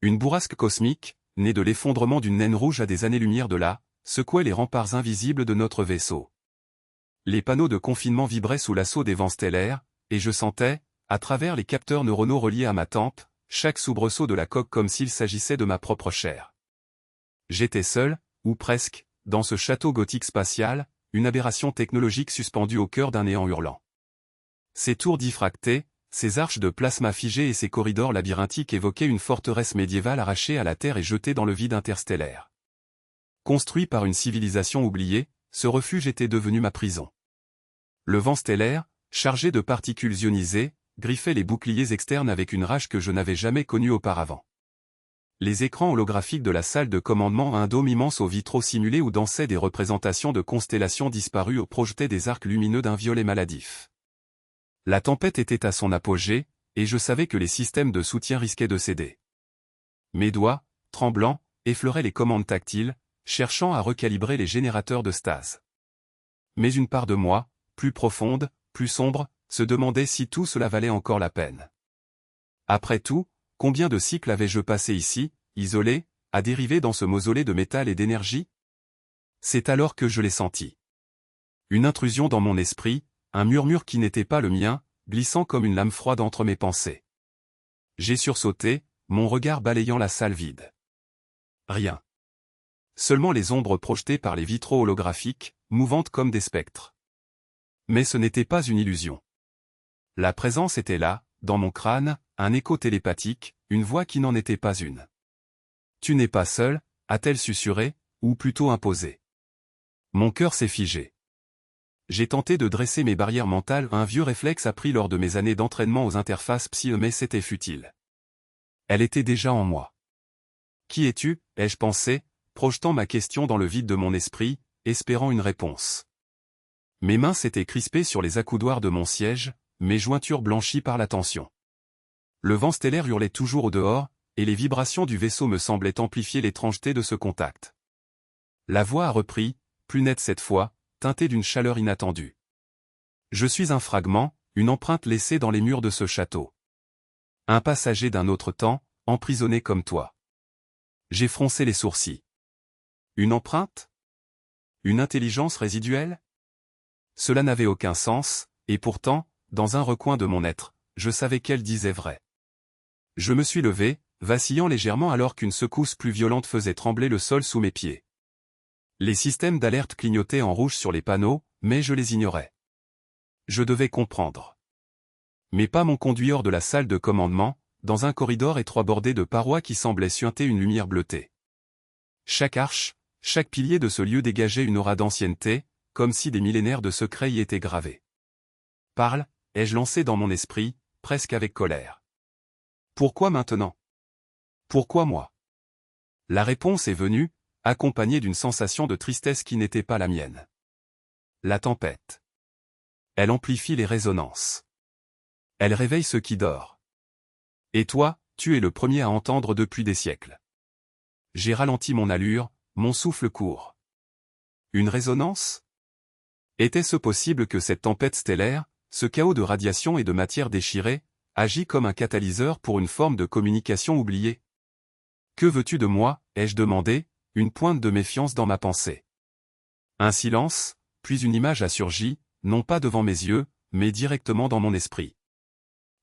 Une bourrasque cosmique, née de l'effondrement d'une naine rouge à des années-lumière de là, secouait les remparts invisibles de notre vaisseau. Les panneaux de confinement vibraient sous l'assaut des vents stellaires, et je sentais, à travers les capteurs neuronaux reliés à ma tempe, chaque soubresaut de la coque comme s'il s'agissait de ma propre chair. J'étais seul, ou presque, dans ce château gothique spatial, une aberration technologique suspendue au cœur d'un néant hurlant. Ses tours diffractées, ses arches de plasma figées et ses corridors labyrinthiques évoquaient une forteresse médiévale arrachée à la terre et jetée dans le vide interstellaire. Construit par une civilisation oubliée, ce refuge était devenu ma prison. Le vent stellaire, chargé de particules ionisées, griffait les boucliers externes avec une rage que je n'avais jamais connue auparavant. Les écrans holographiques de la salle de commandement, un dôme immense aux vitraux simulés où dansaient des représentations de constellations disparues ou projetaient des arcs lumineux d'un violet maladif. La tempête était à son apogée, et je savais que les systèmes de soutien risquaient de céder. Mes doigts, tremblants, effleuraient les commandes tactiles, cherchant à recalibrer les générateurs de stase. Mais une part de moi, plus profonde, plus sombre, se demandait si tout cela valait encore la peine. Après tout, combien de cycles avais-je passé ici, isolé, à dériver dans ce mausolée de métal et d'énergie? C'est alors que je l'ai senti. Une intrusion dans mon esprit, un murmure qui n'était pas le mien, glissant comme une lame froide entre mes pensées. J'ai sursauté, mon regard balayant la salle vide. Rien. Seulement les ombres projetées par les vitraux holographiques, mouvantes comme des spectres. Mais ce n'était pas une illusion. La présence était là, dans mon crâne, un écho télépathique, une voix qui n'en était pas une. Tu n'es pas seul, a-t-elle susurré, ou plutôt imposé. Mon cœur s'est figé. J'ai tenté de dresser mes barrières mentales, un vieux réflexe appris lors de mes années d'entraînement aux interfaces psy, mais c'était futile. Elle était déjà en moi. Qui es-tu, ai-je pensé, projetant ma question dans le vide de mon esprit, espérant une réponse. Mes mains s'étaient crispées sur les accoudoirs de mon siège, mes jointures blanchies par la tension. Le vent stellaire hurlait toujours au dehors, et les vibrations du vaisseau me semblaient amplifier l'étrangeté de ce contact. La voix a repris, plus nette cette fois, teintée d'une chaleur inattendue. Je suis un fragment, une empreinte laissée dans les murs de ce château. Un passager d'un autre temps, emprisonné comme toi. J'ai froncé les sourcils. Une empreinte? Une intelligence résiduelle? Cela n'avait aucun sens, et pourtant, dans un recoin de mon être, je savais qu'elle disait vrai. Je me suis levé, vacillant légèrement alors qu'une secousse plus violente faisait trembler le sol sous mes pieds. Les systèmes d'alerte clignotaient en rouge sur les panneaux, mais je les ignorais. Je devais comprendre. Mes pas m'ont conduit hors de la salle de commandement, dans un corridor étroit bordé de parois qui semblaient suinter une lumière bleutée. Chaque arche, chaque pilier de ce lieu dégageait une aura d'ancienneté, comme si des millénaires de secrets y étaient gravés. Parle, ai-je lancé dans mon esprit, presque avec colère. Pourquoi maintenant? Pourquoi moi? La réponse est venue, accompagnée d'une sensation de tristesse qui n'était pas la mienne. La tempête. Elle amplifie les résonances. Elle réveille ce qui dort. Et toi, tu es le premier à entendre depuis des siècles. J'ai ralenti mon allure, mon souffle court. Une résonance? Était-ce possible que cette tempête stellaire, ce chaos de radiation et de matière déchirée, agit comme un catalyseur pour une forme de communication oubliée? Que veux-tu de moi, ai-je demandé, une pointe de méfiance dans ma pensée. Un silence, puis une image a surgi, non pas devant mes yeux, mais directement dans mon esprit.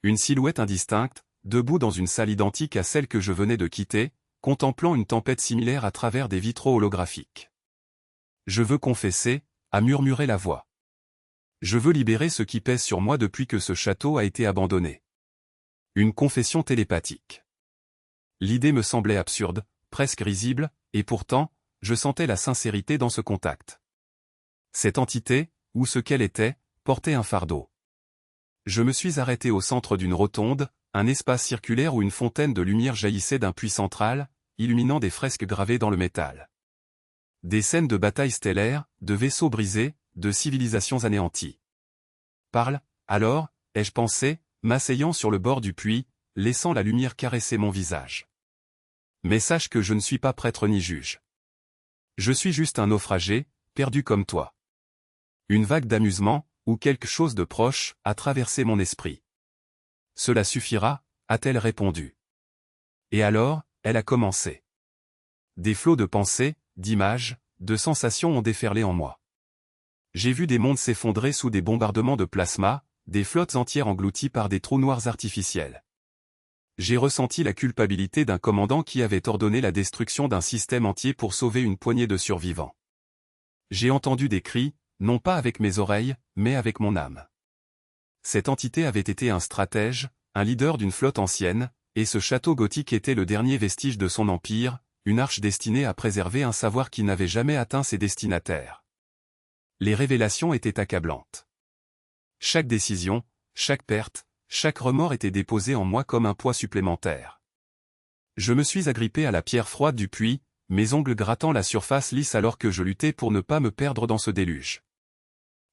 Une silhouette indistincte, debout dans une salle identique à celle que je venais de quitter, contemplant une tempête similaire à travers des vitraux holographiques. Je veux confesser, a murmuré la voix. Je veux libérer ce qui pèse sur moi depuis que ce château a été abandonné. Une confession télépathique. L'idée me semblait absurde, presque risible, et pourtant, je sentais la sincérité dans ce contact. Cette entité, ou ce qu'elle était, portait un fardeau. Je me suis arrêté au centre d'une rotonde, un espace circulaire où une fontaine de lumière jaillissait d'un puits central, illuminant des fresques gravées dans le métal. Des scènes de batailles stellaires, de vaisseaux brisés, de civilisations anéanties. Parle, alors, ai-je pensé, m'asseyant sur le bord du puits, laissant la lumière caresser mon visage. Mais sache que je ne suis pas prêtre ni juge. Je suis juste un naufragé, perdu comme toi. Une vague d'amusement, ou quelque chose de proche, a traversé mon esprit. Cela suffira, a-t-elle répondu. Et alors, elle a commencé. Des flots de pensées, d'images, de sensations ont déferlé en moi. J'ai vu des mondes s'effondrer sous des bombardements de plasma, des flottes entières englouties par des trous noirs artificiels. J'ai ressenti la culpabilité d'un commandant qui avait ordonné la destruction d'un système entier pour sauver une poignée de survivants. J'ai entendu des cris, non pas avec mes oreilles, mais avec mon âme. Cette entité avait été un stratège, un leader d'une flotte ancienne, et ce château gothique était le dernier vestige de son empire, une arche destinée à préserver un savoir qui n'avait jamais atteint ses destinataires. Les révélations étaient accablantes. Chaque décision, chaque perte, chaque remords était déposé en moi comme un poids supplémentaire. Je me suis agrippé à la pierre froide du puits, mes ongles grattant la surface lisse alors que je luttais pour ne pas me perdre dans ce déluge.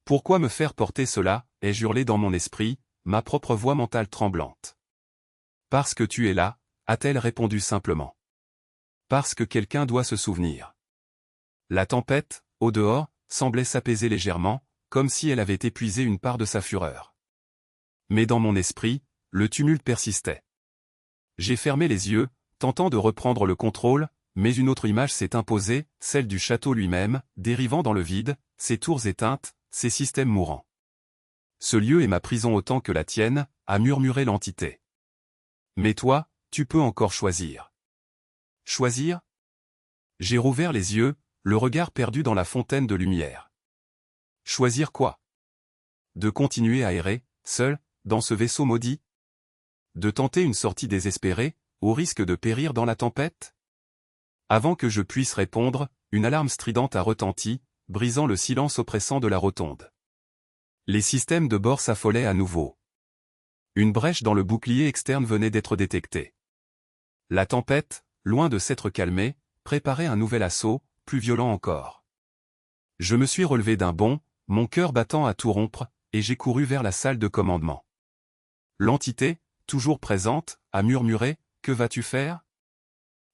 Pourquoi me faire porter cela, ai-je hurlé dans mon esprit, ma propre voix mentale tremblante. Parce que tu es là, a-t-elle répondu simplement. Parce que quelqu'un doit se souvenir. La tempête, au dehors, semblait s'apaiser légèrement, comme si elle avait épuisé une part de sa fureur. Mais dans mon esprit, le tumulte persistait. J'ai fermé les yeux, tentant de reprendre le contrôle, mais une autre image s'est imposée, celle du château lui-même, dérivant dans le vide, ses tours éteintes, ses systèmes mourants. Ce lieu est ma prison autant que la tienne, a murmuré l'entité. Mais toi, tu peux encore choisir. Choisir? J'ai rouvert les yeux, le regard perdu dans la fontaine de lumière. Choisir quoi? De continuer à errer, seul, dans ce vaisseau maudit? De tenter une sortie désespérée, au risque de périr dans la tempête? Avant que je puisse répondre, une alarme stridente a retenti, brisant le silence oppressant de la rotonde. Les systèmes de bord s'affolaient à nouveau. Une brèche dans le bouclier externe venait d'être détectée. La tempête, loin de s'être calmée, préparait un nouvel assaut, plus violent encore. Je me suis relevé d'un bond, mon cœur battant à tout rompre, et j'ai couru vers la salle de commandement. L'entité, toujours présente, a murmuré, « Que vas-tu faire ?»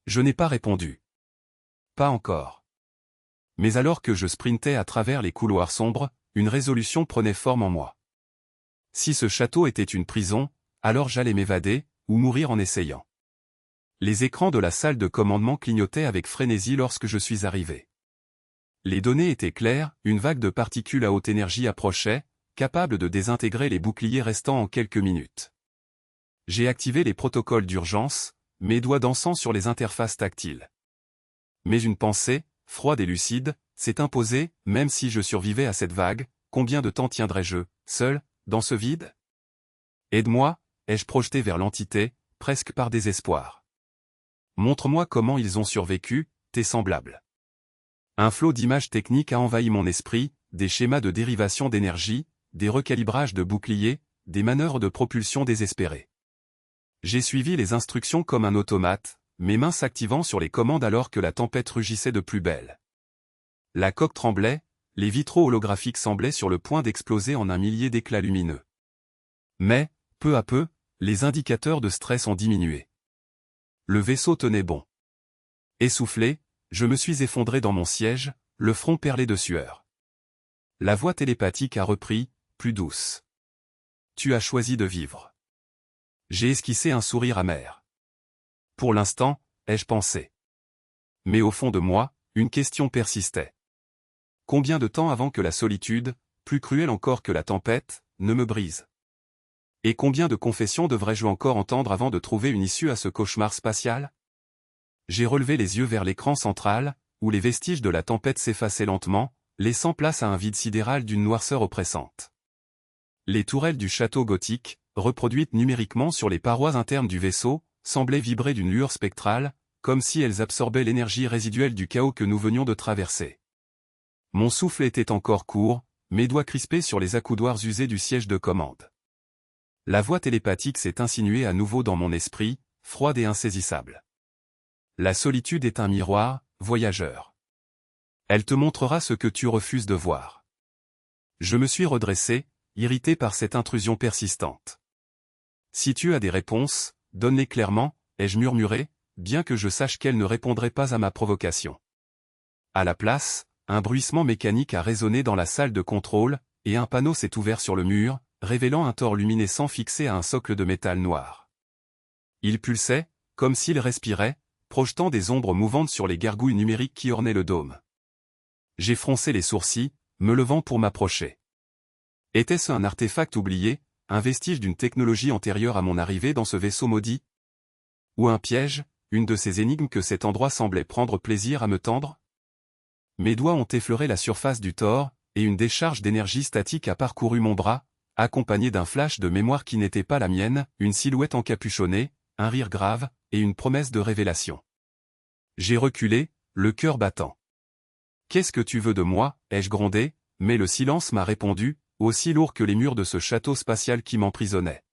Je n'ai pas répondu. Pas encore. Mais alors que je sprintais à travers les couloirs sombres, une résolution prenait forme en moi. Si ce château était une prison, alors j'allais m'évader, ou mourir en essayant. Les écrans de la salle de commandement clignotaient avec frénésie lorsque je suis arrivé. Les données étaient claires, une vague de particules à haute énergie approchait, capable de désintégrer les boucliers restants en quelques minutes. J'ai activé les protocoles d'urgence, mes doigts dansant sur les interfaces tactiles. Mais une pensée, froide et lucide, s'est imposée, même si je survivais à cette vague, combien de temps tiendrais-je, seul, dans ce vide? Aide-moi, ai-je projeté vers l'entité, presque par désespoir. Montre-moi comment ils ont survécu, tes semblables. Un flot d'images techniques a envahi mon esprit, des schémas de dérivation d'énergie, des recalibrages de boucliers, des manœuvres de propulsion désespérées. J'ai suivi les instructions comme un automate, mes mains s'activant sur les commandes alors que la tempête rugissait de plus belle. La coque tremblait, les vitraux holographiques semblaient sur le point d'exploser en un millier d'éclats lumineux. Mais, peu à peu, les indicateurs de stress ont diminué. Le vaisseau tenait bon. Essoufflé, je me suis effondré dans mon siège, le front perlé de sueur. La voix télépathique a repris, plus douce. Tu as choisi de vivre. J'ai esquissé un sourire amer. Pour l'instant, ai-je pensé. Mais au fond de moi, une question persistait. Combien de temps avant que la solitude, plus cruelle encore que la tempête, ne me brise? Et combien de confessions devrais-je encore entendre avant de trouver une issue à ce cauchemar spatial? J'ai relevé les yeux vers l'écran central, où les vestiges de la tempête s'effaçaient lentement, laissant place à un vide sidéral d'une noirceur oppressante. Les tourelles du château gothique, reproduites numériquement sur les parois internes du vaisseau, semblaient vibrer d'une lueur spectrale, comme si elles absorbaient l'énergie résiduelle du chaos que nous venions de traverser. Mon souffle était encore court, mes doigts crispés sur les accoudoirs usés du siège de commande. La voix télépathique s'est insinuée à nouveau dans mon esprit, froide et insaisissable. La solitude est un miroir, voyageur. Elle te montrera ce que tu refuses de voir. Je me suis redressé, irrité par cette intrusion persistante. Si tu as des réponses, donne-les clairement, ai-je murmuré, bien que je sache qu'elle ne répondrait pas à ma provocation. À la place, un bruissement mécanique a résonné dans la salle de contrôle, et un panneau s'est ouvert sur le mur, révélant un tore luminescent fixé à un socle de métal noir. Il pulsait, comme s'il respirait, projetant des ombres mouvantes sur les gargouilles numériques qui ornaient le dôme. J'ai froncé les sourcils, me levant pour m'approcher. Était-ce un artefact oublié, un vestige d'une technologie antérieure à mon arrivée dans ce vaisseau maudit? Ou un piège, une de ces énigmes que cet endroit semblait prendre plaisir à me tendre? Mes doigts ont effleuré la surface du Thor, et une décharge d'énergie statique a parcouru mon bras, accompagnée d'un flash de mémoire qui n'était pas la mienne, une silhouette encapuchonnée, un rire grave, et une promesse de révélation. J'ai reculé, le cœur battant. « Qu'est-ce que tu veux de moi ?» ai-je grondé, mais le silence m'a répondu, aussi lourd que les murs de ce château spatial qui m'emprisonnait.